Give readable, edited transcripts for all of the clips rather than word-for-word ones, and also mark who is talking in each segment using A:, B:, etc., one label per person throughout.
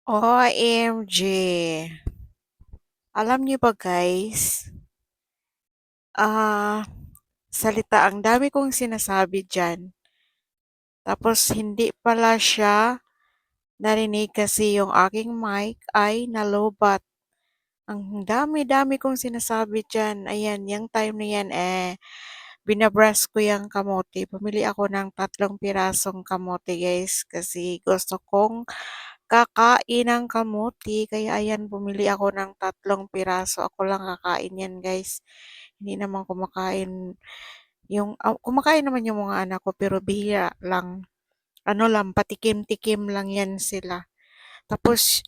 A: OMG. Alam niyo ba guys, ah, salita ang dami kong sinasabi diyan. Tapos hindi pala siya narinig kasi yung aking mic ay nalobat. Ang dami-dami kong sinasabi diyan. Ayan, yung time na yan binabrush ko yung kamote. Bumili ako ng 3 pirasong kamote guys kasi gusto kong kakain ng kamote. Kaya ayan, bumili ako ng 3 piraso. Ako lang kakain yan guys. Hindi naman kumakain kumakain naman yung mga anak ko pero bihira lang. Ano lang, patikim-tikim lang yan sila. Tapos,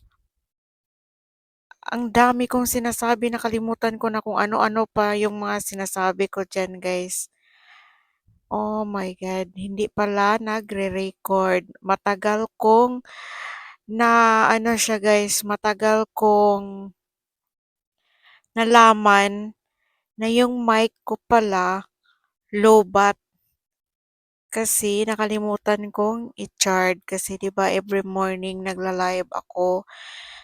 A: ang dami kong sinasabi, nakalimutan ko na kung ano-ano pa yung mga sinasabi ko dyan, guys. Oh my God, hindi pala nagre-record. Matagal kong na ano siya guys, matagal kong nalaman na yung mic ko pala lowbat kasi nakalimutan kong i-charge kasi 'di ba every morning nagla-live ako.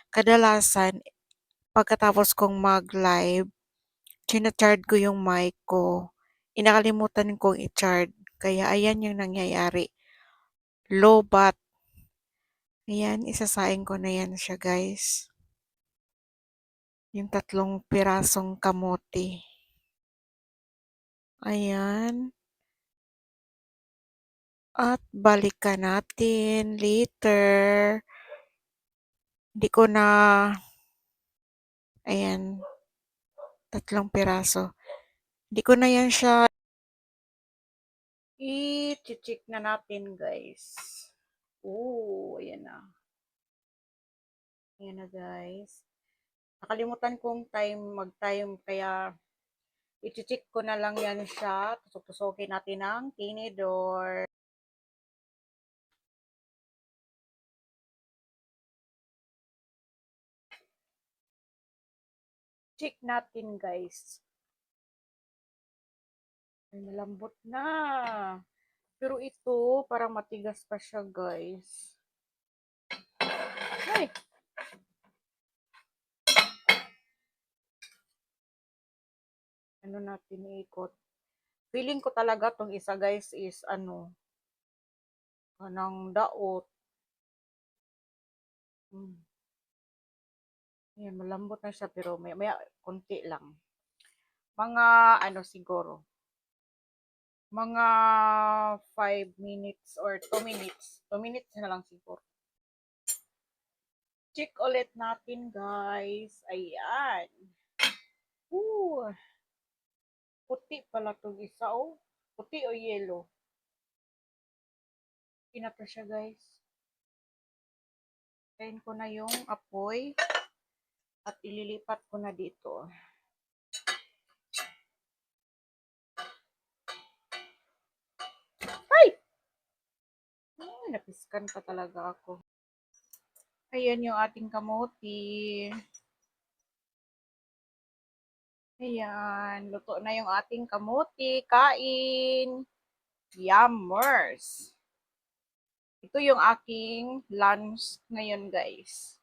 A: Kadalasan pagkatapos kong mag-live, china-charge ko yung mic ko. Nakalimutan kong i-charge kaya ayan yung nangyayari. Lowbat. Ayan, isasaing ko na yan siya guys. Yung 3 pirasong kamote. Ayan. At balikan natin later. Hindi ko na, ayan, 3 piraso. Hindi ko na yan siya i-check na natin guys. Ayan na. Ayan na guys. Nakalimutan kong mag-time kaya i-check ko na lang yan siya. Tusok-tusokin natin ng tinidor. Check natin guys. Ay, malambot na. Pero ito, parang matigas pa siya guys. Ay! Ano natin iikot. Feeling ko talaga tong isa guys is anong daot. Ayan, malambot na siya pero may konti lang. Mga siguro. Mga 5 minutes or 2 minutes. 2 minutes na lang siguro. Check ulit natin guys. Ayan. Puti pala itong isa Puti o yellow. Pinata siya guys. Tayin ko na yung apoy. At ililipat ko na dito. Ay! Napiskan pa talaga ako. Ayan yung ating kamote. Ayan. Luto na yung ating kamote. Kain! Yummers! Ito yung aking lunch ngayon guys.